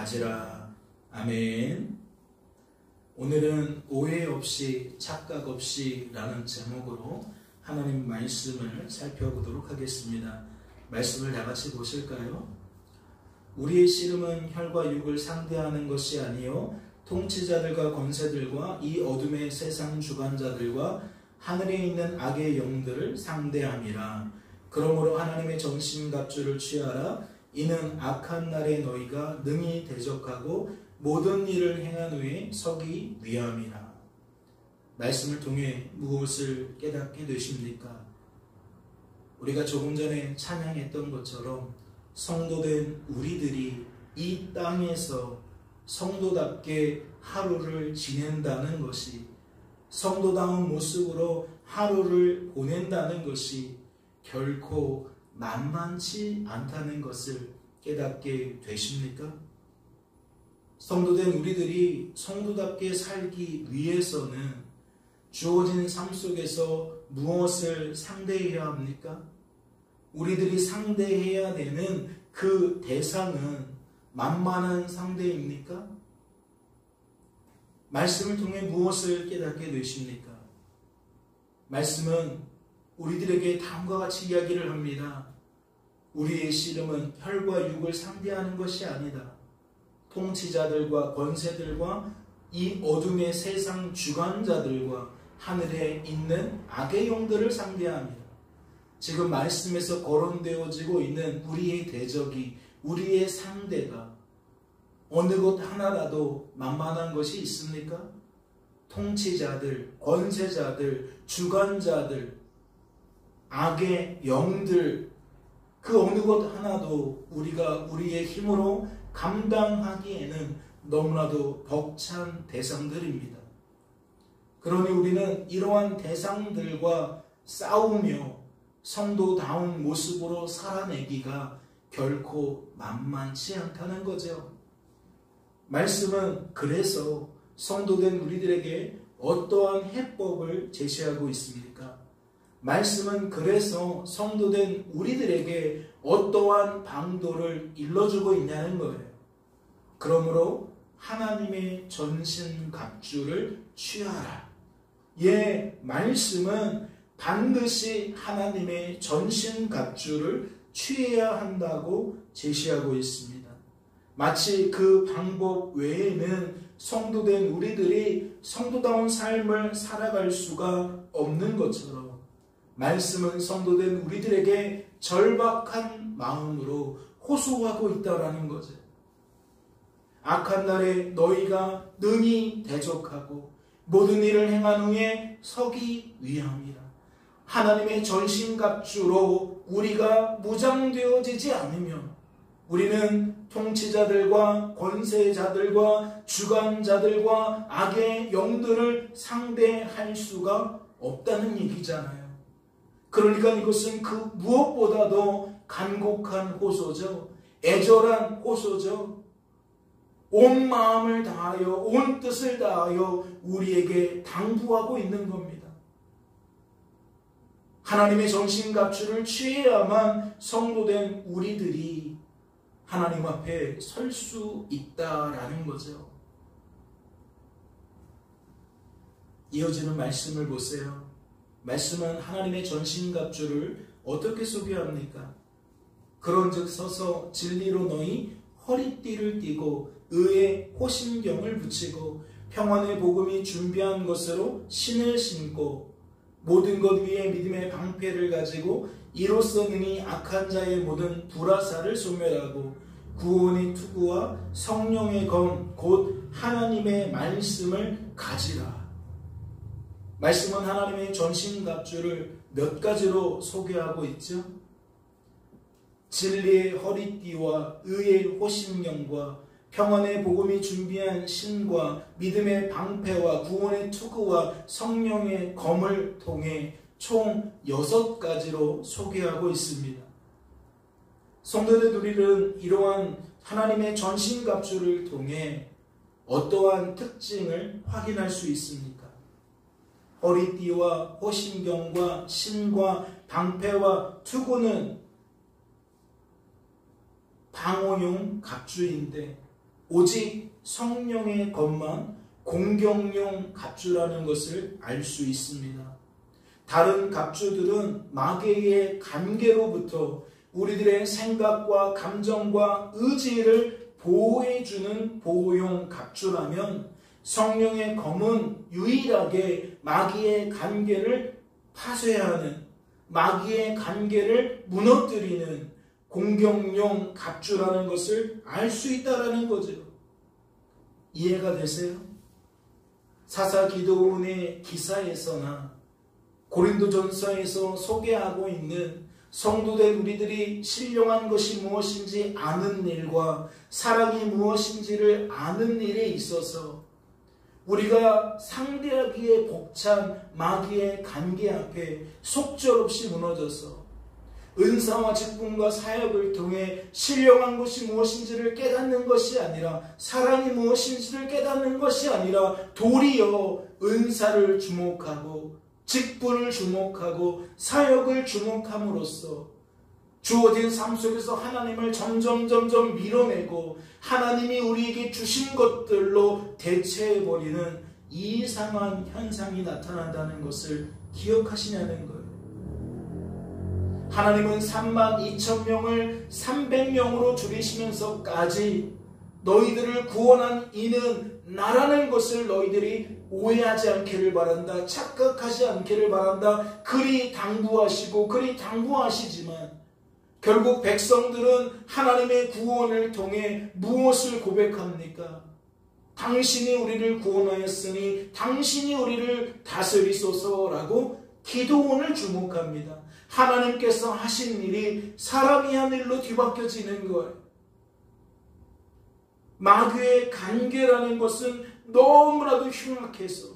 가지라. 아멘. 오늘은 오해 없이 착각 없이 라는 제목으로 하나님 말씀을 살펴보도록 하겠습니다. 말씀을 다같이 보실까요? 우리의 씨름은 혈과 육을 상대하는 것이 아니요 통치자들과 권세들과 이 어둠의 세상 주관자들과 하늘에 있는 악의 영들을 상대함이라. 그러므로 하나님의 전신갑주를 취하라. 이는 악한 날에 너희가 능히 대적하고 모든 일을 행한 후에 서기 위함이라. 말씀을 통해 무엇을 깨닫게 되십니까? 우리가 조금 전에 찬양했던 것처럼 성도된 우리들이 이 땅에서 성도답게 하루를 지낸다는 것이, 성도다운 모습으로 하루를 보낸다는 것이 결코 만만치 않다는 것을 깨닫게 되십니까? 성도된 우리들이 성도답게 살기 위해서는 주어진 삶 속에서 무엇을 상대해야 합니까? 우리들이 상대해야 되는 그 대상은 만만한 상대입니까? 말씀을 통해 무엇을 깨닫게 되십니까? 말씀은 우리들에게 다음과 같이 이야기를 합니다. 우리의 씨름은 혈과 육을 상대하는 것이 아니다. 통치자들과 권세들과 이 어둠의 세상 주관자들과 하늘에 있는 악의 영들을 상대합니다. 지금 말씀에서 거론되어지고 있는 우리의 대적이, 우리의 상대가 어느 것 하나라도 만만한 것이 있습니까? 통치자들, 권세자들, 주관자들, 악의 영들, 그 어느 것 하나도 우리가 우리의 힘으로 감당하기에는 너무나도 벅찬 대상들입니다. 그러니 우리는 이러한 대상들과 싸우며 성도다운 모습으로 살아내기가 결코 만만치 않다는 거죠. 말씀은 그래서 성도된 우리들에게 어떠한 해법을 제시하고 있습니까? 말씀은 그래서 성도된 우리들에게 어떠한 방도를 일러주고 있냐는 거예요. 그러므로 하나님의 전신갑주를 취하라. 예, 말씀은 반드시 하나님의 전신갑주를 취해야 한다고 제시하고 있습니다. 마치 그 방법 외에는 성도된 우리들이 성도다운 삶을 살아갈 수가 없는 것처럼 말씀은 성도된 우리들에게 절박한 마음으로 호소하고 있다라는 거죠. 악한 날에 너희가 능히 대적하고 모든 일을 행한 후에 서기 위함이라. 하나님의 전신갑주로 우리가 무장되어지지 않으면 우리는 통치자들과 권세자들과 주관자들과 악의 영들을 상대할 수가 없다는 얘기잖아요. 그러니까 이것은 그 무엇보다도 간곡한 호소죠. 애절한 호소죠. 온 마음을 다하여 온 뜻을 다하여 우리에게 당부하고 있는 겁니다. 하나님의 전신갑주를 취해야만 성도된 우리들이 하나님 앞에 설 수 있다라는 거죠. 이어지는 말씀을 보세요. 말씀은 하나님의 전신갑주를 어떻게 소개합니까? 그런즉 서서 진리로 너희 허리띠를 띠고 의의 호심경을 붙이고 평안의 복음이 준비한 것으로 신을 신고 모든 것 위에 믿음의 방패를 가지고 이로써 능히 악한 자의 모든 불화살을 소멸하고 구원의 투구와 성령의 검 곧 하나님의 말씀을 가지라. 말씀은 하나님의 전신갑주를 몇 가지로 소개하고 있죠? 진리의 허리띠와 의의 호심경과 평안의 복음이 준비한 신과 믿음의 방패와 구원의 투구와 성령의 검을 통해 총 6가지로 소개하고 있습니다. 성도들 우리는 이러한 하나님의 전신갑주를 통해 어떠한 특징을 확인할 수 있습니까? 허리띠와 호심경과 신과 방패와 투구는 방어용 갑주인데 오직 성령의 것만 공격용 갑주라는 것을 알 수 있습니다. 다른 갑주들은 마귀의 관계로부터 우리들의 생각과 감정과 의지를 보호해주는 보호용 갑주라면, 성령의 검은 유일하게 마귀의 관계를 파쇄하는, 마귀의 관계를 무너뜨리는 공격용 갑주라는 것을 알 수 있다는 거죠. 이해가 되세요? 사사 기도원의 기사에서나 고린도전서에서 소개하고 있는 성도된 우리들이 신령한 것이 무엇인지 아는 일과 사랑이 무엇인지를 아는 일에 있어서 우리가 상대하기에 벅찬 마귀의 관계 앞에 속절없이 무너져서 은사와 직분과 사역을 통해 신령한 것이 무엇인지를 깨닫는 것이 아니라, 사랑이 무엇인지를 깨닫는 것이 아니라, 도리어 은사를 주목하고 직분을 주목하고 사역을 주목함으로써 주어진 삶 속에서 하나님을 점점 밀어내고 하나님이 우리에게 주신 것들로 대체해버리는 이상한 현상이 나타난다는 것을 기억하시냐는 거예요. 하나님은 32,000명을 300명으로 줄이시면서까지 너희들을 구원한 이는 나라는 것을 너희들이 오해하지 않기를 바란다, 착각하지 않기를 바란다. 그리 당부하시고 그리 당부하시지만 결국 백성들은 하나님의 구원을 통해 무엇을 고백합니까? 당신이 우리를 구원하였으니 당신이 우리를 다스리소서라고 기도원을 주목합니다. 하나님께서 하신 일이 사람이 한 일로 뒤바뀌어지는 거예요. 마귀의 관계라는 것은 너무나도 흉악해서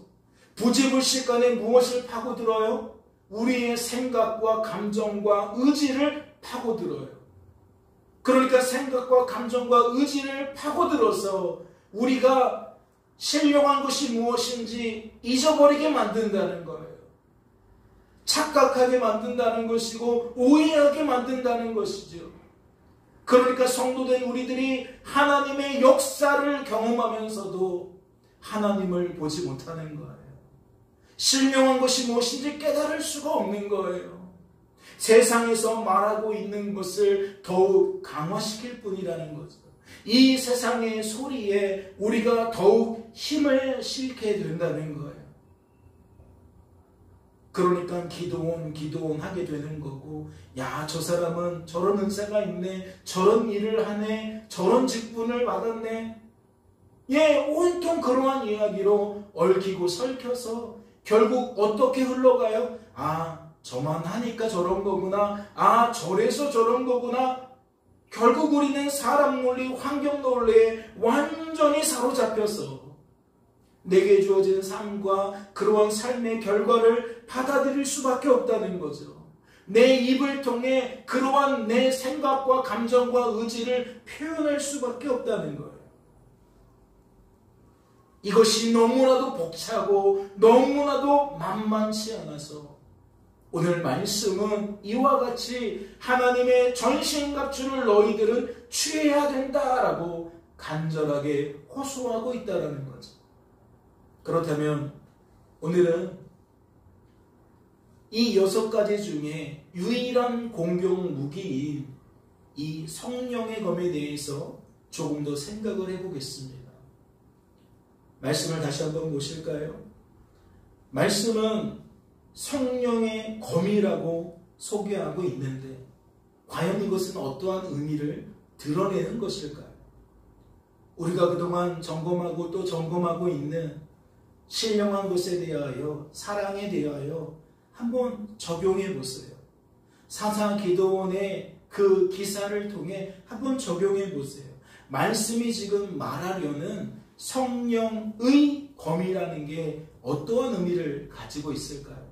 부지불식간에 무엇을 파고들어요? 우리의 생각과 감정과 의지를 파고들어요. 그러니까 생각과 감정과 의지를 파고들어서 우리가 신령한 것이 무엇인지 잊어버리게 만든다는 거예요. 착각하게 만든다는 것이고 오해하게 만든다는 것이죠. 그러니까 성도된 우리들이 하나님의 역사를 경험하면서도 하나님을 보지 못하는 거예요. 신령한 것이 무엇인지 깨달을 수가 없는 거예요. 세상에서 말하고 있는 것을 더욱 강화시킬 뿐이라는 거죠. 이 세상의 소리에 우리가 더욱 힘을 실게 된다는 거예요. 그러니까 기도원 하게 되는 거고, 야, 저 사람은 저런 은사가 있네, 저런 일을 하네, 저런 직분을 받았네. 온통 그러한 이야기로 얽히고 설켜서 결국 어떻게 흘러가요? 아, 저만 하니까 저런 거구나. 아, 저래서 저런 거구나. 결국 우리는 사람 논리, 환경 논리에 완전히 사로잡혀서 내게 주어진 삶과 그러한 삶의 결과를 받아들일 수밖에 없다는 거죠. 내 입을 통해 그러한 내 생각과 감정과 의지를 표현할 수밖에 없다는 거예요. 이것이 너무나도 벅차고 너무나도 만만치 않아서 오늘 말씀은 이와 같이 하나님의 전신갑주를 너희들은 취해야 된다라고 간절하게 호소하고 있다는 거죠. 그렇다면 오늘은 이 6가지 중에 유일한 공격 무기인 이 성령의 검에 대해서 조금 더 생각을 해보겠습니다. 말씀을 다시 한번 보실까요? 말씀은 성령의 검이라고 소개하고 있는데 과연 이것은 어떠한 의미를 드러내는 것일까요? 우리가 그동안 점검하고 또 점검하고 있는 신령한 것에 대하여, 사랑에 대하여 한번 적용해 보세요. 사사 기도원의 그 기사를 통해 한번 적용해 보세요. 말씀이 지금 말하려는 성령의 검이라는 게 어떠한 의미를 가지고 있을까요?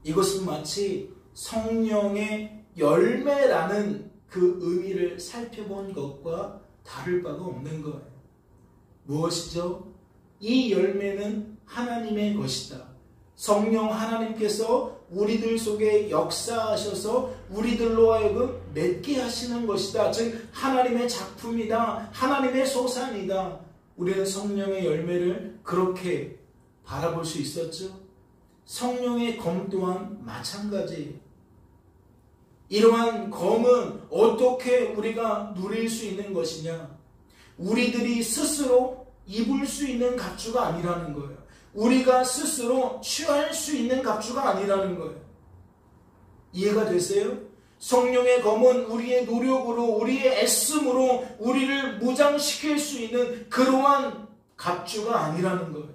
이것은 마치 성령의 열매라는 그 의미를 살펴본 것과 다를 바가 없는 거예요. 무엇이죠? 이 열매는 하나님의 것이다. 성령 하나님께서 우리들 속에 역사하셔서 우리들로 하여금 맺게 하시는 것이다. 즉 하나님의 작품이다. 하나님의 소산이다. 우리는 성령의 열매를 그렇게 바라볼 수 있었죠. 성령의 검 또한 마찬가지예요. 이러한 검은 어떻게 우리가 누릴 수 있는 것이냐? 우리들이 스스로 입을 수 있는 갑주가 아니라는 거예요. 우리가 스스로 취할 수 있는 갑주가 아니라는 거예요. 이해가 되세요? 성령의 검은 우리의 노력으로, 우리의 애씀으로 우리를 무장시킬 수 있는 그러한 갑주가 아니라는 거예요.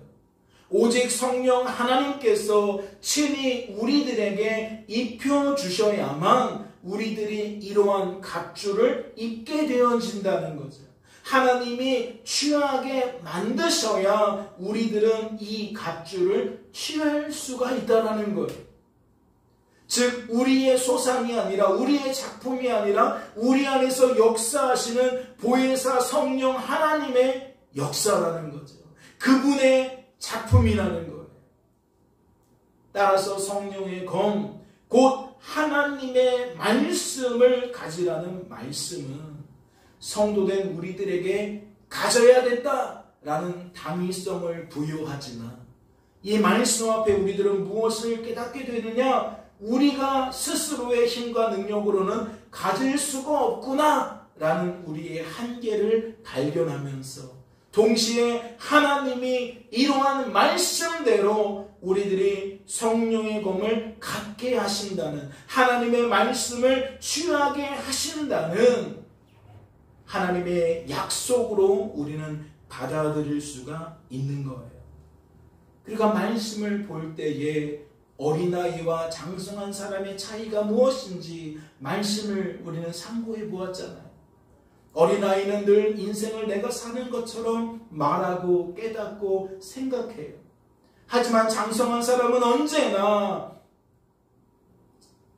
오직 성령 하나님께서 친히 우리들에게 입혀주셔야만 우리들이 이러한 갑주를 입게 되어진다는 거죠. 하나님이 취하게 만드셔야 우리들은 이 갑주를 취할 수가 있다는 거예요. 즉 우리의 소산이 아니라, 우리의 작품이 아니라 우리 안에서 역사하시는 보혜사 성령 하나님의 역사라는 거죠. 그분의 작품이라는 거예요. 따라서 성령의 검, 곧 하나님의 말씀을 가지라는 말씀은 성도된 우리들에게 가져야 된다라는 당위성을 부여하지만, 이 말씀 앞에 우리들은 무엇을 깨닫게 되느냐? 우리가 스스로의 힘과 능력으로는 가질 수가 없구나 라는 우리의 한계를 발견하면서, 동시에 하나님이 이러한 말씀대로 우리들이 성령의 검을 갖게 하신다는, 하나님의 말씀을 취하게 하신다는 하나님의 약속으로 우리는 받아들일 수가 있는 거예요. 그러니까 말씀을 볼 때에 어린아이와 장성한 사람의 차이가 무엇인지 말씀을 우리는 상고해 보았잖아요. 어린아이는 늘 인생을 내가 사는 것처럼 말하고 깨닫고 생각해요. 하지만 장성한 사람은 언제나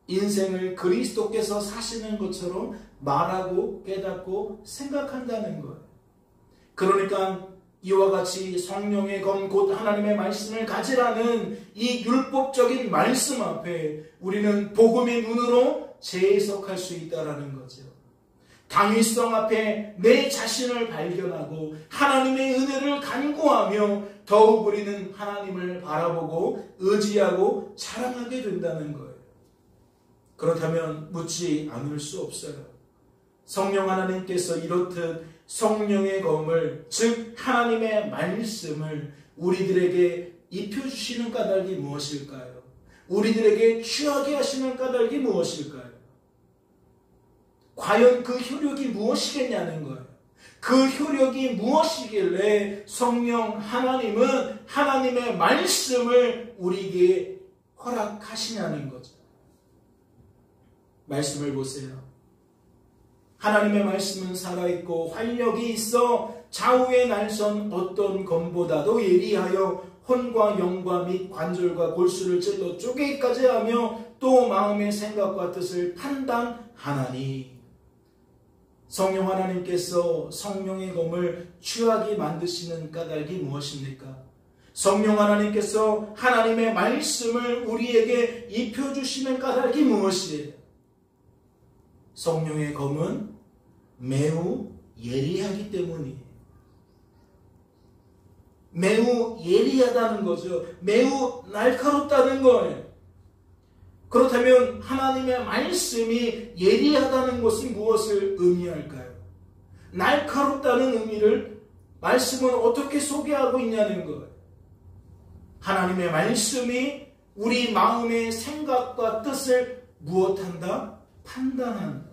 인생을 그리스도께서 사시는 것처럼 말하고 깨닫고 생각한다는 거예요. 그러니까 이와 같이 성령의 검 곧 하나님의 말씀을 가지라는 이 율법적인 말씀 앞에 우리는 복음의 눈으로 재해석할 수 있다는 거죠. 당위성 앞에 내 자신을 발견하고 하나님의 은혜를 간구하며 더욱 우리는 하나님을 바라보고 의지하고 자랑하게 된다는 거예요. 그렇다면 묻지 않을 수 없어요. 성령 하나님께서 이렇듯 성령의 검을, 즉 하나님의 말씀을 우리들에게 입혀주시는 까닭이 무엇일까요? 우리들에게 취하게 하시는 까닭이 무엇일까요? 과연 그 효력이 무엇이겠냐는 거예요. 그 효력이 무엇이길래 성령 하나님은 하나님의 말씀을 우리에게 허락하시냐는 거죠. 말씀을 보세요. 하나님의 말씀은 살아있고 활력이 있어 좌우에 날선 어떤 검보다도 예리하여 혼과 영과 및 관절과 골수를 찔러 쪼개기까지 하며 또 마음의 생각과 뜻을 판단하나니. 성령 하나님께서 성령의 검을 취하게 만드시는 까닭이 무엇입니까? 성령 하나님께서 하나님의 말씀을 우리에게 입혀주시는 까닭이 무엇이에요? 성령의 검은 매우 예리하기 때문이에요. 매우 예리하다는 거죠. 매우 날카롭다는 거예요. 그렇다면 하나님의 말씀이 예리하다는 것은 무엇을 의미할까요? 날카롭다는 의미를 말씀은 어떻게 소개하고 있냐는 거예요. 하나님의 말씀이 우리 마음의 생각과 뜻을 무엇한다? 판단한다.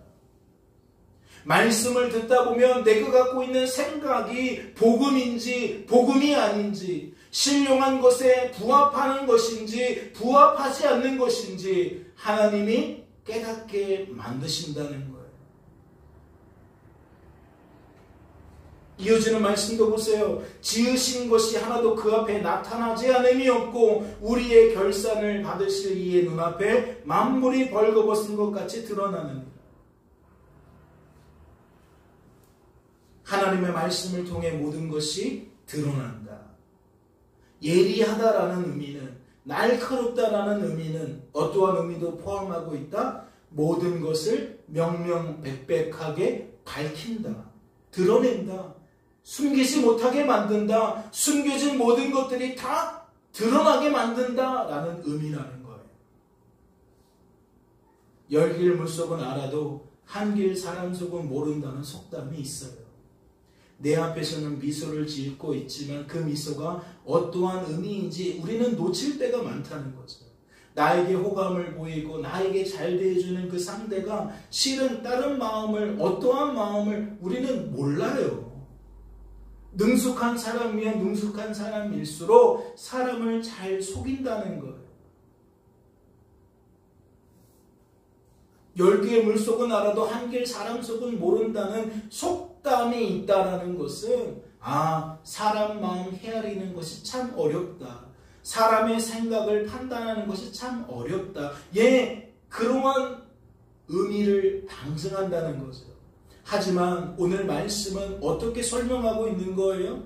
말씀을 듣다 보면 내가 갖고 있는 생각이 복음인지 복음이 아닌지, 신령한 것에 부합하는 것인지 부합하지 않는 것인지 하나님이 깨닫게 만드신다는 거예요. 이어지는 말씀도 보세요. 지으신 것이 하나도 그 앞에 나타나지 않음이 없고 우리의 결산을 받으실 이의 눈앞에 만물이 벌거벗은 것 같이 드러나느니라. 하나님의 말씀을 통해 모든 것이 드러난다. 예리하다라는 의미는, 날카롭다라는 의미는 어떠한 의미도 포함하고 있다? 모든 것을 명명백백하게 밝힌다. 드러낸다. 숨기지 못하게 만든다. 숨겨진 모든 것들이 다 드러나게 만든다라는 의미라는 거예요. 열길 물속은 알아도 한길 사람 속은 모른다는 속담이 있어요. 내 앞에서는 미소를 짓고 있지만 그 미소가 어떠한 의미인지 우리는 놓칠 때가 많다는 거죠. 나에게 호감을 보이고 나에게 잘 대해주는 그 상대가 실은 다른 마음을, 어떠한 마음을 우리는 몰라요. 능숙한 사람이면 능숙한 사람일수록 사람을 잘 속인다는 거예요. 열개의 물속은 알아도 한길 사람 속은 모른다는 속담이 있다라는 것은 사람 마음 헤아리는 것이 참 어렵다. 사람의 생각을 판단하는 것이 참 어렵다. 그러한 의미를 방증한다는 거죠. 하지만 오늘 말씀은 어떻게 설명하고 있는 거예요?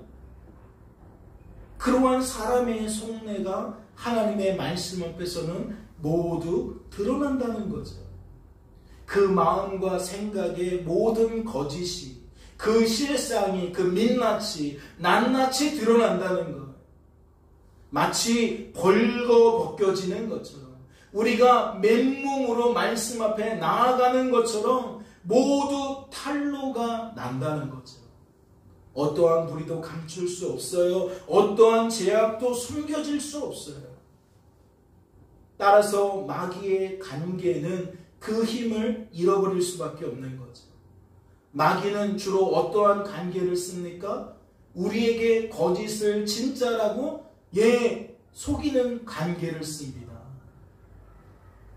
그러한 사람의 속내가 하나님의 말씀 앞에서는 모두 드러난다는 거죠. 그 마음과 생각의 모든 거짓이, 그 실상이, 그 민낯이, 낱낱이 드러난다는 것. 마치 벌거벗겨지는 것처럼, 우리가 맨몸으로 말씀 앞에 나아가는 것처럼 모두 탄로가 난다는 거죠. 어떠한 불의도 감출 수 없어요. 어떠한 죄악도 숨겨질 수 없어요. 따라서 마귀의 관계는 그 힘을 잃어버릴 수밖에 없는 거죠. 마귀는 주로 어떠한 관계를 씁니까? 우리에게 거짓을 진짜라고 속이는 관계를 씁니다.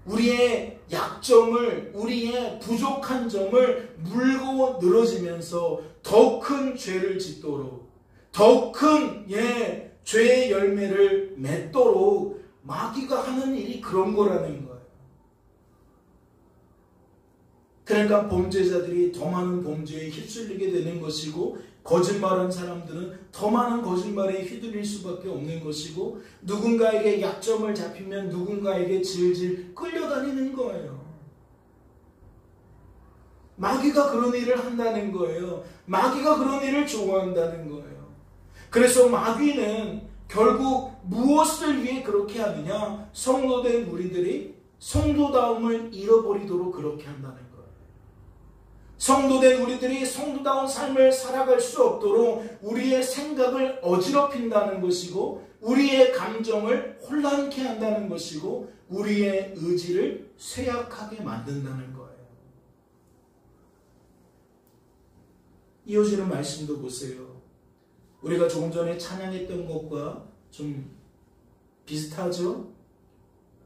우리의 약점을, 우리의 부족한 점을 물고 늘어지면서 더 큰 죄를 짓도록, 더 큰 죄의 열매를 맺도록 마귀가 하는 일이 그런 거라는 거예요. 그러니까 범죄자들이 더 많은 범죄에 휩쓸리게 되는 것이고, 거짓말한 사람들은 더 많은 거짓말에 휘둘릴 수밖에 없는 것이고, 누군가에게 약점을 잡히면 누군가에게 질질 끌려다니는 거예요. 마귀가 그런 일을 한다는 거예요. 마귀가 그런 일을 좋아한다는 거예요. 그래서 마귀는 결국 무엇을 위해 그렇게 하느냐? 성도된 우리들이 성도다움을 잃어버리도록 그렇게 한다는 거예요. 성도된 우리들이 성도다운 삶을 살아갈 수 없도록 우리의 생각을 어지럽힌다는 것이고, 우리의 감정을 혼란케 한다는 것이고, 우리의 의지를 쇠약하게 만든다는 거예요. 이어지는 말씀도 보세요. 우리가 조금 전에 찬양했던 것과 좀 비슷하죠?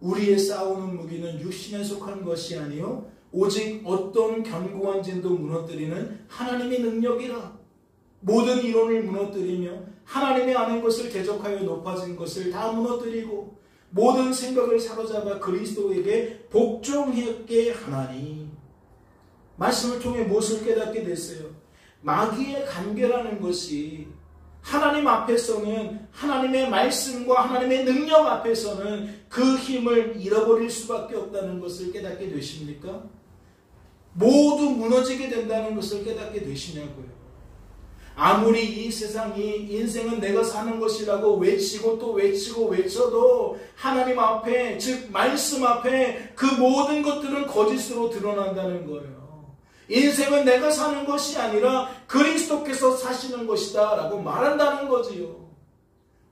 우리의 싸우는 무기는 육신에 속한 것이 아니요 오직 어떤 견고한 진도 무너뜨리는 하나님의 능력이라. 모든 이론을 무너뜨리며 하나님의 아는 것을 대적하여 높아진 것을 다 무너뜨리고 모든 생각을 사로잡아 그리스도에게 복종하게 하나니. 말씀을 통해 무엇을 깨닫게 됐어요? 마귀의 관계라는 것이 하나님 앞에서는, 하나님의 말씀과 하나님의 능력 앞에서는 그 힘을 잃어버릴 수밖에 없다는 것을 깨닫게 되십니까? 모두 무너지게 된다는 것을 깨닫게 되시냐고요. 아무리 이 세상이 인생은 내가 사는 것이라고 외치고 또 외치고 외쳐도 하나님 앞에, 즉 말씀 앞에 그 모든 것들은 거짓으로 드러난다는 거예요. 인생은 내가 사는 것이 아니라 그리스도께서 사시는 것이다 라고 말한다는 거지요.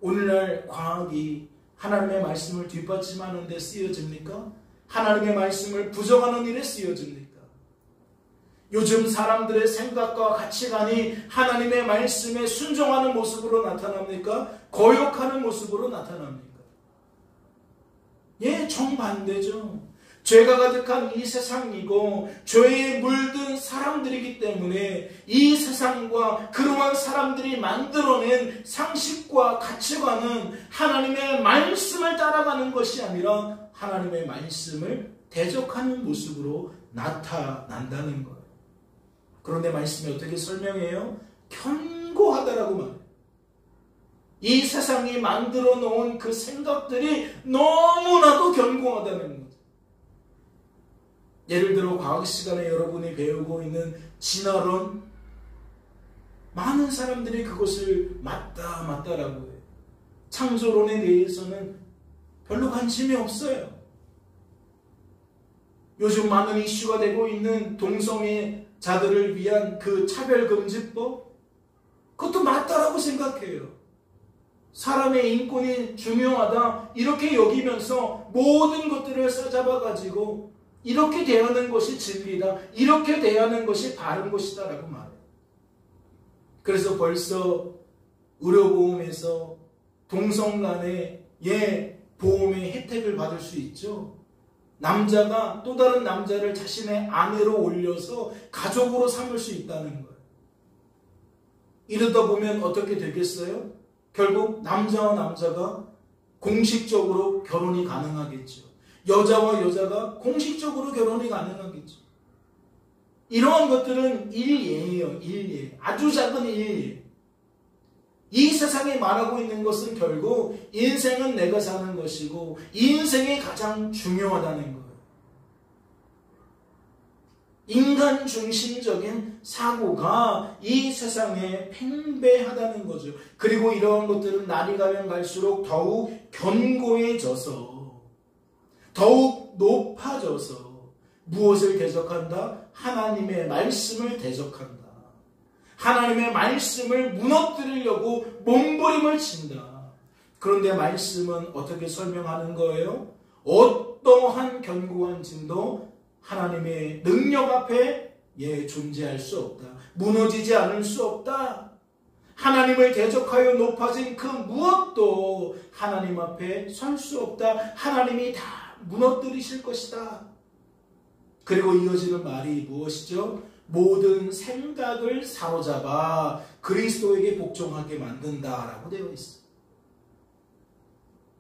오늘날 과학이 하나님의 말씀을 뒷받침하는 데 쓰여집니까? 하나님의 말씀을 부정하는 일에 쓰여집니까? 요즘 사람들의 생각과 가치관이 하나님의 말씀에 순종하는 모습으로 나타납니까? 거역하는 모습으로 나타납니까? 정반대죠. 죄가 가득한 이 세상이고 죄에 물든 사람들이기 때문에 이 세상과 그러한 사람들이 만들어낸 상식과 가치관은 하나님의 말씀을 따라가는 것이 아니라 하나님의 말씀을 대적하는 모습으로 나타난다는 거예요. 그런데 말씀이 어떻게 설명해요? 견고하다라고 말해요. 이 세상이 만들어 놓은 그 생각들이 너무나도 견고하다는 거예요. 예를 들어 과학 시간에 여러분이 배우고 있는 진화론, 많은 사람들이 그것을 맞다라고 해요. 창조론에 대해서는 별로 관심이 없어요. 요즘 많은 이슈가 되고 있는 동성애자들을 위한 그 차별금지법, 그것도 맞다라고 생각해요. 사람의 인권이 중요하다 이렇게 여기면서 모든 것들을 싸잡아가지고 이렇게 대하는 것이 진리다, 이렇게 대하는 것이 바른 것이다 라고 말해요. 그래서 벌써 의료보험에서 동성 간의 보험의 혜택을 받을 수 있죠. 남자가 또 다른 남자를 자신의 아내로 올려서 가족으로 삼을 수 있다는 거예요. 이러다 보면 어떻게 되겠어요? 결국 남자와 남자가 공식적으로 결혼이 가능하겠죠. 여자와 여자가 공식적으로 결혼이 가능하겠죠. 이러한 것들은 일예예요. 일예. 아주 작은 일예. 이 세상에 말하고 있는 것은 결국 인생은 내가 사는 것이고 인생이 가장 중요하다는 거예요. 인간 중심적인 사고가 이 세상에 팽배하다는 거죠. 그리고 이러한 것들은 날이 가면 갈수록 더욱 견고해져서, 더욱 높아져서 무엇을 대적한다? 하나님의 말씀을 대적한다. 하나님의 말씀을 무너뜨리려고 몸부림을 친다. 그런데 말씀은 어떻게 설명하는 거예요? 어떠한 견고한 진도 하나님의 능력 앞에 존재할 수 없다. 무너지지 않을 수 없다. 하나님을 대적하여 높아진 그 무엇도 하나님 앞에 설 수 없다. 하나님이 다 무너뜨리실 것이다. 그리고 이어지는 말이 무엇이죠? 모든 생각을 사로잡아 그리스도에게 복종하게 만든다라고 되어 있어요.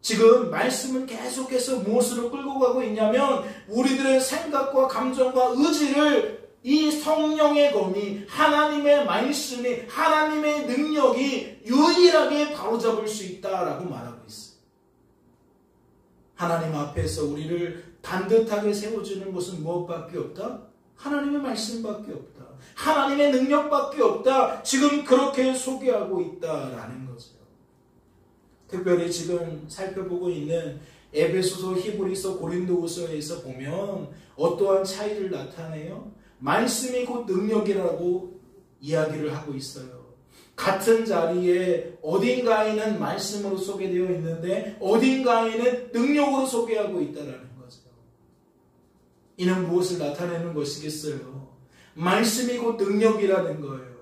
지금 말씀은 계속해서 무엇으로 끌고 가고 있냐면 우리들의 생각과 감정과 의지를 이 성령의 검이, 하나님의 말씀이, 하나님의 능력이 유일하게 바로잡을 수 있다라고 말하고 있어요. 하나님 앞에서 우리를 반듯하게 세워주는 것은 무엇밖에 없다? 하나님의 말씀밖에 없다. 하나님의 능력밖에 없다. 지금 그렇게 소개하고 있다라는 거죠. 특별히 지금 살펴보고 있는 에베소서, 히브리서, 고린도후서에서 보면 어떠한 차이를 나타내요? 말씀이 곧 능력이라고 이야기를 하고 있어요. 같은 자리에 어딘가에는 말씀으로 소개되어 있는데 어딘가에는 능력으로 소개하고 있다는 거죠. 이는 무엇을 나타내는 것이겠어요? 말씀이 곧 능력이라는 거예요.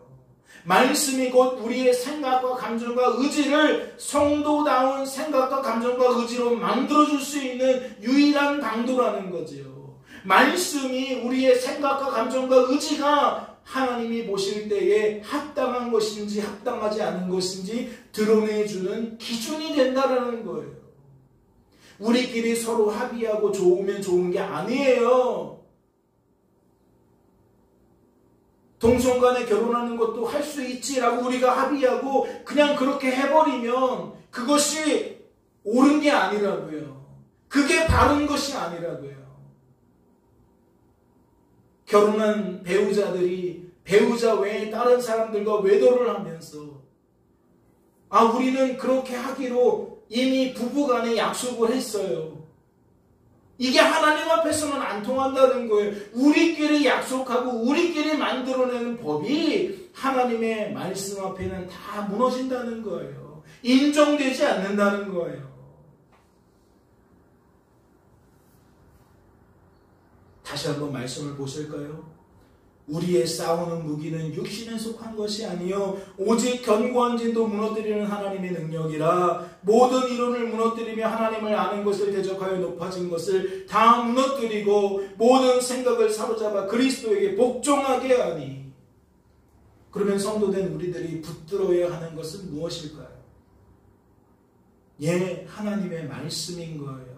말씀이 곧 우리의 생각과 감정과 의지를 성도다운 생각과 감정과 의지로 만들어줄 수 있는 유일한 방도라는 거죠. 말씀이 우리의 생각과 감정과 의지가 하나님이 보실 때에 합당한 것인지 합당하지 않은 것인지 드러내주는 기준이 된다는 거예요. 우리끼리 서로 합의하고 좋으면 좋은 게 아니에요. 동성 간에 결혼하는 것도 할 수 있지라고 우리가 합의하고 그냥 그렇게 해버리면 그것이 옳은 게 아니라고요. 그게 바른 것이 아니라고요. 결혼한 배우자들이 배우자 외에 다른 사람들과 외도를 하면서 우리는 그렇게 하기로 이미 부부간에 약속을 했어요. 이게 하나님 앞에서는 안 통한다는 거예요. 우리끼리 약속하고 우리끼리 만들어내는 법이 하나님의 말씀 앞에는 다 무너진다는 거예요. 인정되지 않는다는 거예요. 다시 한번 말씀을 보실까요? 우리의 싸우는 무기는 육신에 속한 것이 아니요 오직 견고한 진도 무너뜨리는 하나님의 능력이라. 모든 이론을 무너뜨리며 하나님을 아는 것을 대적하여 높아진 것을 다 무너뜨리고 모든 생각을 사로잡아 그리스도에게 복종하게 하니. 그러면 성도된 우리들이 붙들어야 하는 것은 무엇일까요? 하나님의 말씀인 거예요.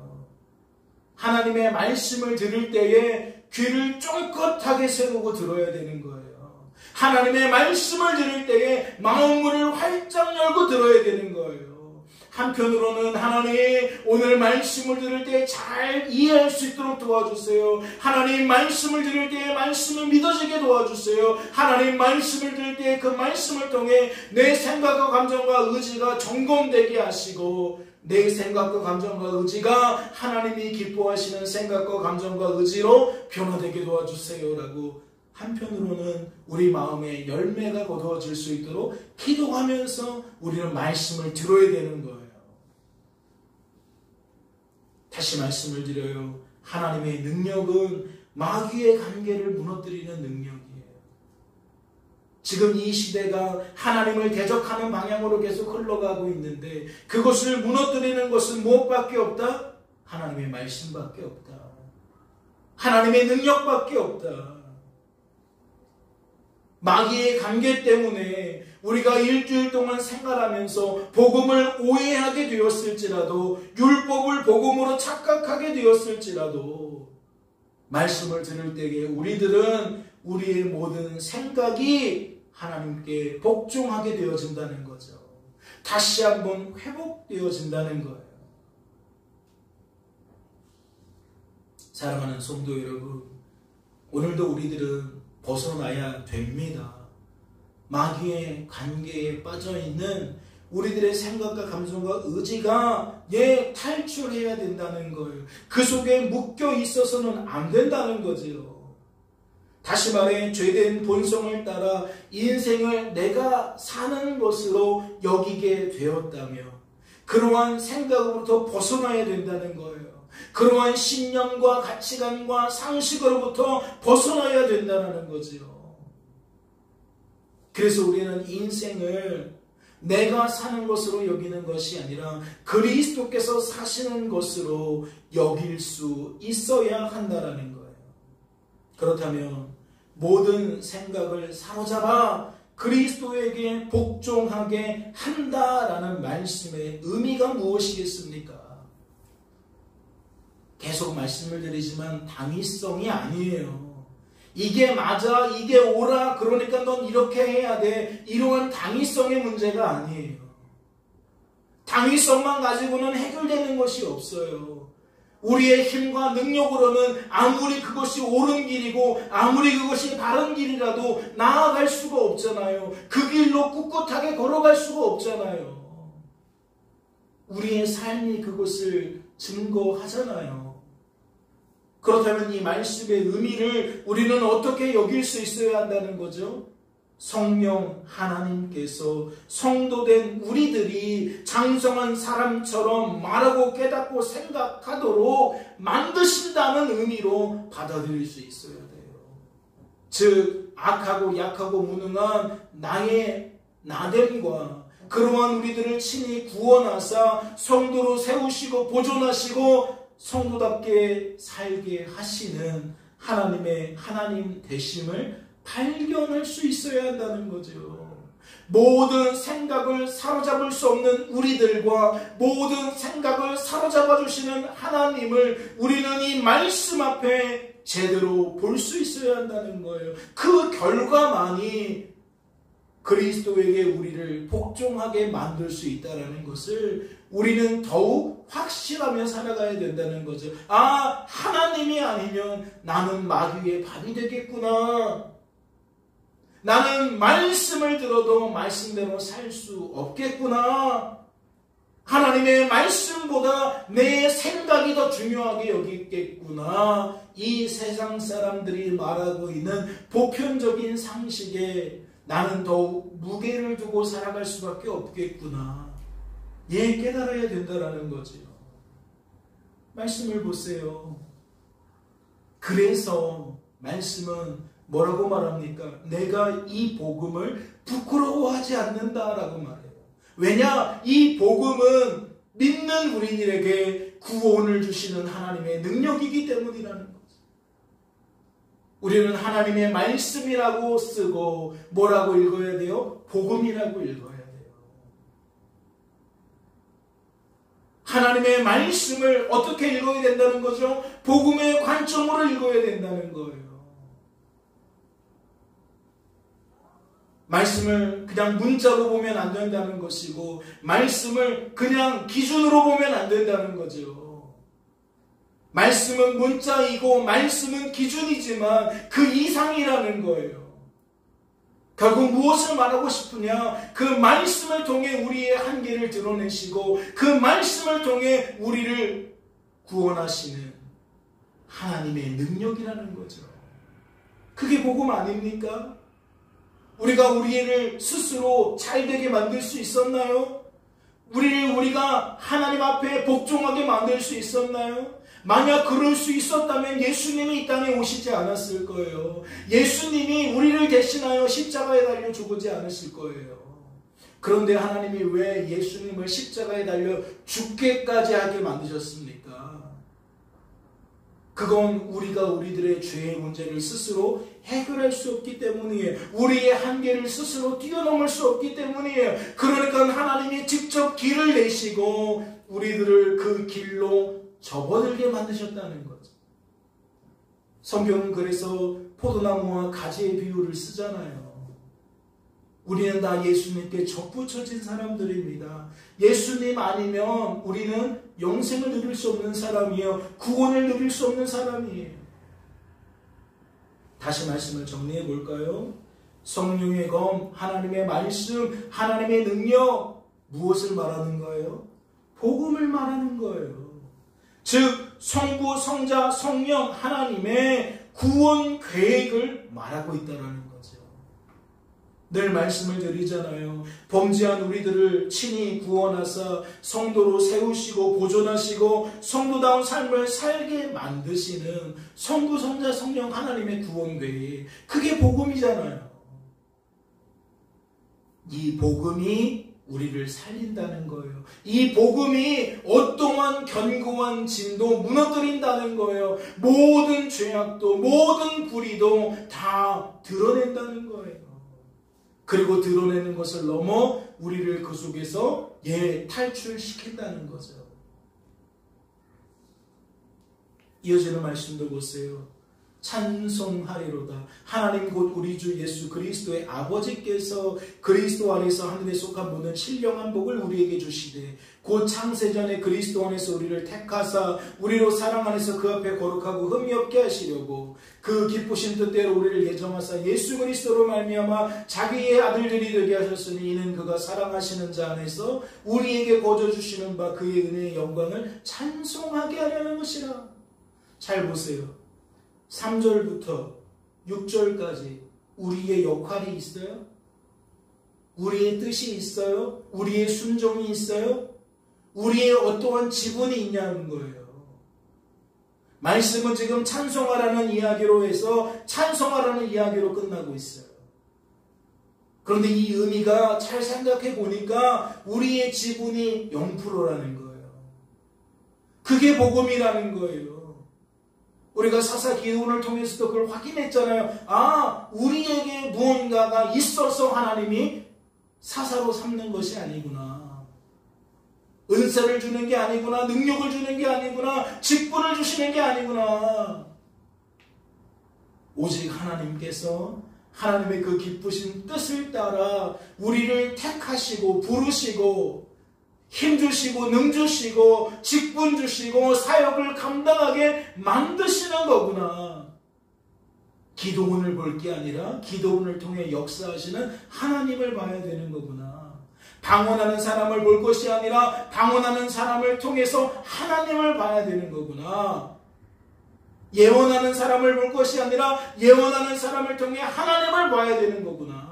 하나님의 말씀을 들을 때에 귀를 쫑긋하게 세우고 들어야 되는 거예요. 하나님의 말씀을 들을 때에 마음문을 활짝 열고 들어야 되는 거예요. 한편으로는 하나님 오늘 말씀을 들을 때 잘 이해할 수 있도록 도와주세요. 하나님 말씀을 들을 때 말씀을 믿어지게 도와주세요. 하나님 말씀을 들을 때 그 말씀을 통해 내 생각과 감정과 의지가 점검되게 하시고 내 생각과 감정과 의지가 하나님이 기뻐하시는 생각과 감정과 의지로 변화되게 도와주세요 라고 한편으로는 우리 마음에 열매가 거두어질 수 있도록 기도하면서 우리는 말씀을 들어야 되는 거예요. 다시 말씀을 드려요. 하나님의 능력은 마귀의 관계를 무너뜨리는 능력이에요. 지금 이 시대가 하나님을 대적하는 방향으로 계속 흘러가고 있는데 그것을 무너뜨리는 것은 무엇밖에 없다? 하나님의 말씀밖에 없다. 하나님의 능력밖에 없다. 마귀의 관계 때문에 우리가 일주일 동안 생활하면서 복음을 오해하게 되었을지라도 율법을 복음으로 착각하게 되었을지라도 말씀을 들을 때에 우리들은 우리의 모든 생각이 하나님께 복종하게 되어진다는 거죠. 다시 한번 회복되어진다는 거예요. 사랑하는 성도 여러분, 오늘도 우리들은 벗어나야 됩니다. 마귀의 관계에 빠져있는 우리들의 생각과 감정과 의지가 탈출해야 된다는 거예요. 그 속에 묶여 있어서는 안 된다는 거지요. 다시 말해 죄된 본성을 따라 인생을 내가 사는 것으로 여기게 되었다며 그러한 생각으로부터 벗어나야 된다는 거예요. 그러한 신념과 가치관과 상식으로부터 벗어나야 된다는 거지요. 그래서 우리는 인생을 내가 사는 것으로 여기는 것이 아니라 그리스도께서 사시는 것으로 여길 수 있어야 한다는 거예요. 그렇다면 모든 생각을 사로잡아 그리스도에게 복종하게 한다라는 말씀의 의미가 무엇이겠습니까? 계속 말씀을 드리지만 당위성이 아니에요. 이게 맞아, 이게 옳아, 그러니까 넌 이렇게 해야 돼. 이러한 당위성의 문제가 아니에요. 당위성만 가지고는 해결되는 것이 없어요. 우리의 힘과 능력으로는 아무리 그것이 옳은 길이고 아무리 그것이 바른 길이라도 나아갈 수가 없잖아요. 그 길로 꿋꿋하게 걸어갈 수가 없잖아요. 우리의 삶이 그것을 증거하잖아요. 그렇다면 이 말씀의 의미를 우리는 어떻게 여길 수 있어야 한다는 거죠? 성령 하나님께서 성도된 우리들이 장성한 사람처럼 말하고 깨닫고 생각하도록 만드신다는 의미로 받아들일 수 있어야 돼요. 즉 악하고 약하고 무능한 나의 나됨과 그러한 우리들을 친히 구원하사 성도로 세우시고 보존하시고 성도답게 살게 하시는 하나님의 하나님 되심을 발견할 수 있어야 한다는 거죠. 모든 생각을 사로잡을 수 없는 우리들과 모든 생각을 사로잡아 주시는 하나님을 우리는 이 말씀 앞에 제대로 볼 수 있어야 한다는 거예요. 그 결과만이 그리스도에게 우리를 복종하게 만들 수 있다는 것을 우리는 더욱 확신하며 살아가야 된다는 거죠. 아, 하나님이 아니면 나는 마귀의 밥이 되겠구나. 나는 말씀을 들어도 말씀대로 살 수 없겠구나. 하나님의 말씀보다 내 생각이 더 중요하게 여기겠구나. 이 세상 사람들이 말하고 있는 보편적인 상식에 나는 더욱 무게를 두고 살아갈 수밖에 없겠구나. 깨달아야 된다는 거지요. 말씀을 보세요. 그래서 말씀은 뭐라고 말합니까? 내가 이 복음을 부끄러워하지 않는다라고 말해요. 왜냐? 이 복음은 믿는 우리들에게 구원을 주시는 하나님의 능력이기 때문이라는 거죠. 우리는 하나님의 말씀이라고 쓰고 뭐라고 읽어야 돼요? 복음이라고 읽어야 돼요. 하나님의 말씀을 어떻게 읽어야 된다는 거죠? 복음의 관점으로 읽어야 된다는 거예요. 말씀을 그냥 문자로 보면 안 된다는 것이고 말씀을 그냥 기준으로 보면 안 된다는 거죠. 말씀은 문자이고 말씀은 기준이지만 그 이상이라는 거예요. 결국 무엇을 말하고 싶으냐? 그 말씀을 통해 우리의 한계를 드러내시고 그 말씀을 통해 우리를 구원하시는 하나님의 능력이라는 거죠. 그게 복음 아닙니까? 우리가 우리를 스스로 잘되게 만들 수 있었나요? 우리가 하나님 앞에 복종하게 만들 수 있었나요? 만약 그럴 수 있었다면 예수님이 이 땅에 오시지 않았을 거예요. 예수님이 우리를 대신하여 십자가에 달려 죽지 않으실 거예요. 그런데 하나님이 왜 예수님을 십자가에 달려 죽게까지 하게 만드셨습니까? 그건 우리가 우리들의 죄의 문제를 스스로 해결할 수 없기 때문이에요. 우리의 한계를 스스로 뛰어넘을 수 없기 때문이에요. 그러니까 하나님이 직접 길을 내시고 우리들을 그 길로 접어들게 만드셨다는 거죠. 성경은 그래서 포도나무와 가지의 비유를 쓰잖아요. 우리는 다 예수님께 접붙여진 사람들입니다. 예수님 아니면 우리는 영생을 누릴 수 없는 사람이에요. 구원을 누릴 수 없는 사람이에요. 다시 말씀을 정리해 볼까요? 성령의 검, 하나님의 말씀, 하나님의 능력, 무엇을 말하는 거예요? 복음을 말하는 거예요. 즉 성부, 성자, 성령 하나님의 구원 계획을 말하고 있다는 거죠. 늘 말씀을 드리잖아요. 범죄한 우리들을 친히 구원하사 성도로 세우시고 보존하시고 성도다운 삶을 살게 만드시는 성부, 성자, 성령 하나님의 구원 계획, 그게 복음이잖아요. 이 복음이 우리를 살린다는 거예요. 이 복음이 어떠한 견고한 진도 무너뜨린다는 거예요. 모든 죄악도 모든 불의도 다 드러낸다는 거예요. 그리고 드러내는 것을 넘어 우리를 그 속에서 탈출시킨다는 거죠. 이어지는 말씀도 보세요. 찬송하리로다. 하나님 곧 우리 주 예수 그리스도의 아버지께서 그리스도 안에서 하늘에 속한 모든 신령한 복을 우리에게 주시되 곧 창세전에 그리스도 안에서 우리를 택하사 우리로 사랑 안에서 그 앞에 거룩하고 흠이 없게 하시려고 그 기쁘신 뜻대로 우리를 예정하사 예수 그리스도로 말미암아 자기의 아들들이 되게 하셨으니 이는 그가 사랑하시는 자 안에서 우리에게 거저 주시는 바 그의 은혜의 영광을 찬송하게 하려는 것이라. 잘 보세요. 3절부터 6절까지 우리의 역할이 있어요? 우리의 뜻이 있어요? 우리의 순종이 있어요? 우리의 어떠한 지분이 있냐는 거예요. 말씀은 지금 찬송하라는 이야기로 해서 찬송하라는 이야기로 끝나고 있어요. 그런데 이 의미가 잘 생각해 보니까 우리의 지분이 0%라는 거예요. 그게 복음이라는 거예요. 우리가 사사 기도원을 통해서도 그걸 확인했잖아요. 우리에게 무언가가 있어서 하나님이 사사로 삼는 것이 아니구나. 은사를 주는 게 아니구나. 능력을 주는 게 아니구나. 직분을 주시는 게 아니구나. 오직 하나님께서 하나님의 그 기쁘신 뜻을 따라 우리를 택하시고 부르시고 힘주시고 능주시고 직분 주시고 사역을 감당하게 만드시는 거구나. 기도원을 볼 게 아니라 기도원을 통해 역사하시는 하나님을 봐야 되는 거구나. 방언하는 사람을 볼 것이 아니라 방언하는 사람을 통해서 하나님을 봐야 되는 거구나. 예언하는 사람을 볼 것이 아니라 예언하는 사람을 통해 하나님을 봐야 되는 거구나.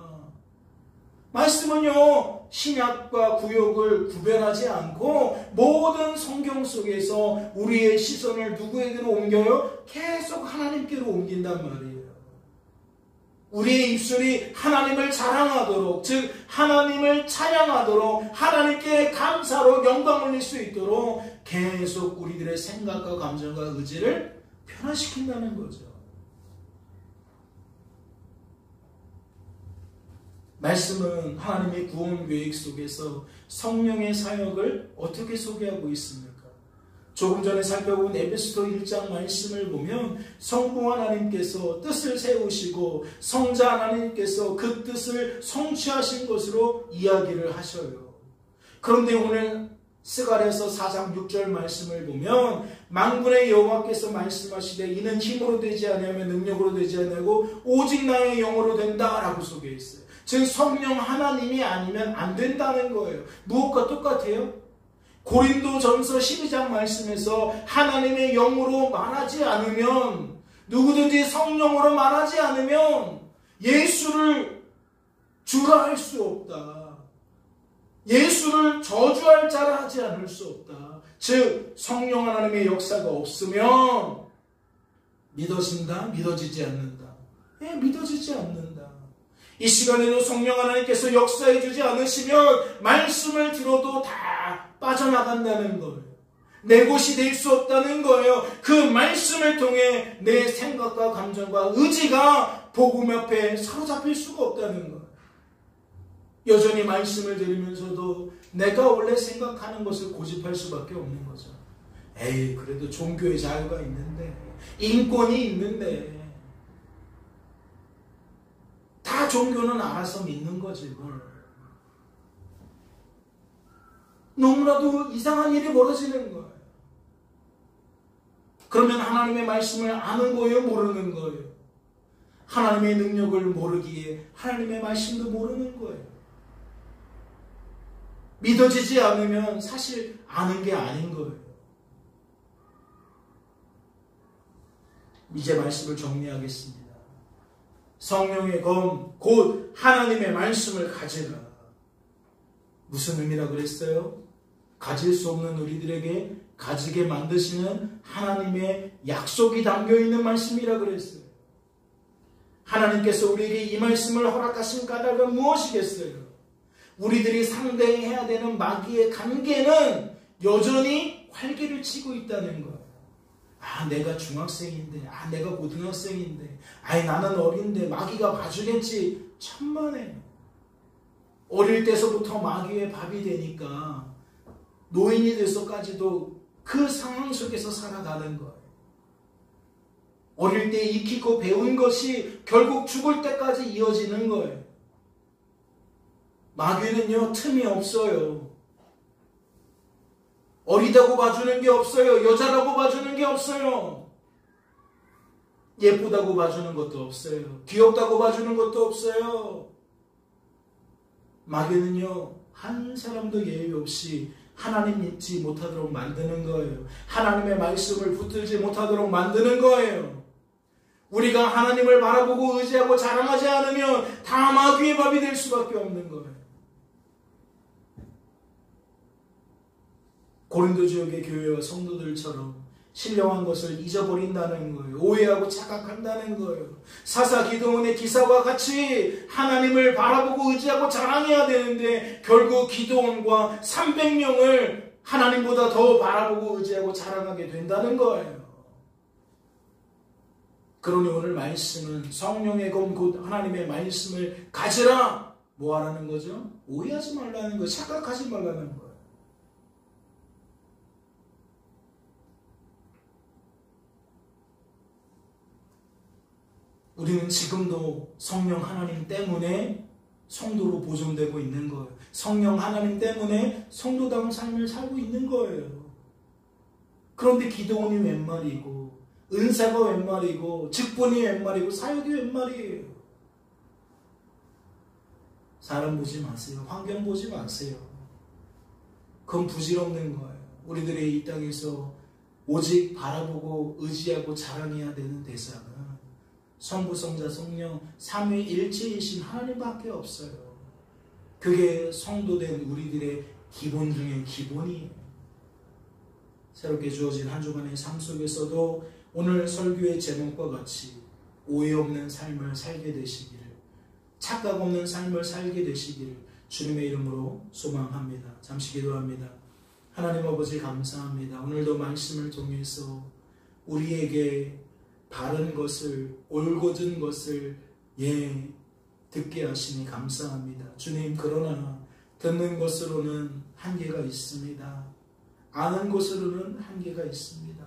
말씀은요, 신약과 구약을 구별하지 않고 모든 성경 속에서 우리의 시선을 누구에게로 옮겨요? 계속 하나님께로 옮긴단 말이에요. 우리의 입술이 하나님을 자랑하도록, 즉 하나님을 찬양하도록, 하나님께 감사로 영광 올릴 수 있도록 계속 우리들의 생각과 감정과 의지를 변화시킨다는 거죠. 말씀은 하나님의 구원 계획 속에서 성령의 사역을 어떻게 소개하고 있습니까? 조금 전에 살펴본 에베소서 1장 말씀을 보면 성부 하나님께서 뜻을 세우시고 성자 하나님께서 그 뜻을 성취하신 것으로 이야기를 하셔요. 그런데 오늘 스가랴서 4장 6절 말씀을 보면 만군의 여호와께서 말씀하시되 이는 힘으로 되지 아니하며 능력으로 되지 아니하고 오직 나의 영으로 된다라고 소개했어요. 즉 성령 하나님이 아니면 안 된다는 거예요. 무엇과 똑같아요? 고린도전서 12장 말씀에서 하나님의 영으로 말하지 않으면, 누구든지 성령으로 말하지 않으면 예수를 주라 할 수 없다. 예수를 저주할 자라 하지 않을 수 없다. 즉 성령 하나님의 역사가 없으면 믿어진다? 믿어지지 않는다. 믿어지지 않는다. 이 시간에도 성령 하나님께서 역사해 주지 않으시면 말씀을 들어도 다 빠져나간다는 거예요. 내 것이 될 수 없다는 거예요. 그 말씀을 통해 내 생각과 감정과 의지가 복음 앞에 사로잡힐 수가 없다는 거예요. 여전히 말씀을 들으면서도 내가 원래 생각하는 것을 고집할 수밖에 없는 거죠. 에이, 그래도 종교의 자유가 있는데, 인권이 있는데, 다 종교는 알아서 믿는 거지 뭘. 너무나도 이상한 일이 벌어지는 거예요. 그러면 하나님의 말씀을 아는 거예요? 모르는 거예요? 하나님의 능력을 모르기에 하나님의 말씀도 모르는 거예요. 믿어지지 않으면 사실 아는 게 아닌 거예요. 이제 말씀을 정리하겠습니다. 성령의 검, 곧 하나님의 말씀을 가지라. 무슨 의미라 그랬어요? 가질 수 없는 우리들에게 가지게 만드시는 하나님의 약속이 담겨있는 말씀이라 그랬어요. 하나님께서 우리에게 이 말씀을 허락하신 까닭은 무엇이겠어요? 우리들이 상대해야 되는 마귀의 관계는 여전히 활개를 치고 있다는 거예요. 아, 내가 중학생인데, 아, 내가 고등학생인데, 아이, 나는 어린데 마귀가 봐주겠지. 천만에. 어릴 때서부터 마귀의 밥이 되니까 노인이 돼서까지도 그 상황 속에서 살아가는 거예요. 어릴 때 익히고 배운 것이 결국 죽을 때까지 이어지는 거예요. 마귀는요, 틈이 없어요. 어리다고 봐주는 게 없어요. 여자라고 봐주는 게 없어요. 예쁘다고 봐주는 것도 없어요. 귀엽다고 봐주는 것도 없어요. 마귀는요, 한 사람도 예외 없이 하나님 믿지 못하도록 만드는 거예요. 하나님의 말씀을 붙들지 못하도록 만드는 거예요. 우리가 하나님을 바라보고 의지하고 자랑하지 않으면 다 마귀의 밥이 될 수밖에 없는 거예요. 고린도 지역의 교회와 성도들처럼 신령한 것을 잊어버린다는 거예요. 오해하고 착각한다는 거예요. 사사 기드온의 기사와 같이 하나님을 바라보고 의지하고 자랑해야 되는데 결국 기드온과 300명을 하나님보다 더 바라보고 의지하고 자랑하게 된다는 거예요. 그러니 오늘 말씀은 성령의 검 곧 하나님의 말씀을 가지라. 뭐 하라는 거죠? 오해하지 말라는 거예요. 착각하지 말라는 거예요. 우리는 지금도 성령 하나님 때문에 성도로 보존되고 있는 거예요. 성령 하나님 때문에 성도다운 삶을 살고 있는 거예요. 그런데 기도원이 웬 말이고, 은사가 웬 말이고, 직분이 웬 말이고, 사역이 웬 말이에요. 사람 보지 마세요. 환경 보지 마세요. 그건 부질없는 거예요. 우리들의 이 땅에서 오직 바라보고 의지하고 자랑해야 되는 대상은 성부, 성자, 성령 삼위일체이신 하나님밖에 없어요. 그게 성도된 우리들의 기본 중에 기본이에요. 새롭게 주어진 한 주간의 삶 속에서도 오늘 설교의 제목과 같이 오해 없는 삶을 살게 되시기를, 착각 없는 삶을 살게 되시기를 주님의 이름으로 소망합니다. 잠시 기도합니다. 하나님 아버지 감사합니다. 오늘도 말씀을 통해서 우리에게 바른 것을, 올곧은 것을 듣게 하시니 감사합니다. 주님, 그러나 듣는 것으로는 한계가 있습니다. 아는 것으로는 한계가 있습니다.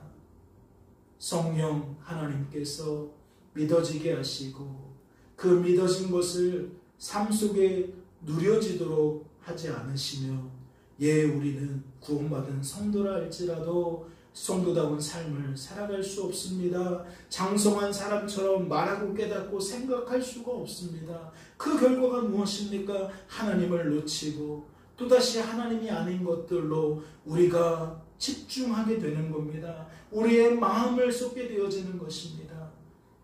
성령 하나님께서 믿어지게 하시고 그 믿어진 것을 삶 속에 누려지도록 하지 않으시면 우리는 구원받은 성도라 할지라도 성도다운 삶을 살아갈 수 없습니다. 장성한 사람처럼 말하고 깨닫고 생각할 수가 없습니다. 그 결과가 무엇입니까? 하나님을 놓치고 또다시 하나님이 아닌 것들로 우리가 집중하게 되는 겁니다. 우리의 마음을 쏟게 되어지는 것입니다.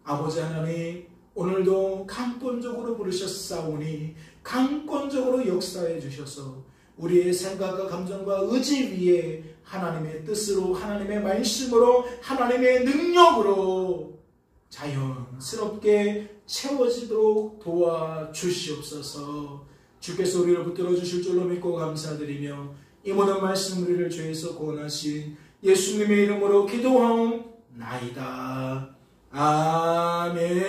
아버지 하나님, 오늘도 강권적으로 부르셨사오니 강권적으로 역사해 주셔서 우리의 생각과 감정과 의지 위에 하나님의 뜻으로, 하나님의 말씀으로, 하나님의 능력으로 자연스럽게 채워지도록 도와주시옵소서. 주께서 우리를 붙들어 주실 줄로 믿고 감사드리며 이 모든 말씀 우리를 죄에서 구원하신 예수님의 이름으로 기도하옵나이다. 아멘.